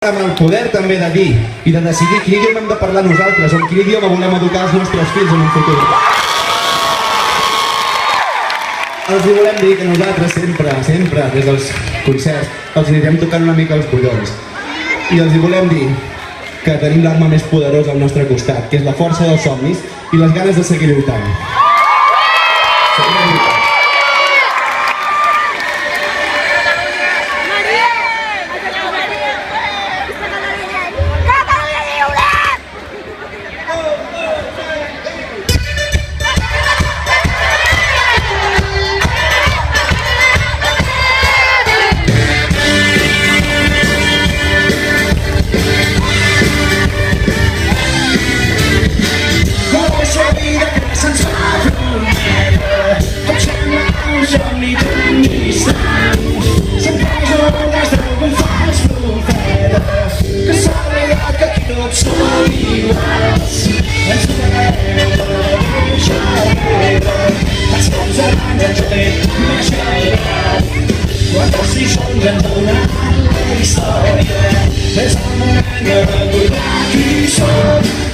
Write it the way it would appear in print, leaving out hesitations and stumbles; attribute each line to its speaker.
Speaker 1: Amb el poder també de dir i de decidir quin idioma hem de parlar nosaltres o en quin idioma volem educar els nostres fills en un futur. Els volem dir que nosaltres sempre, des dels concerts, els anirem tocant una mica els collons. I els volem dir que tenim l'arma més poderosa al nostre costat, que és la força dels somnis i les ganes de seguir lluitant. Seguirem lluitant. Història, és el moment de recordar qui som.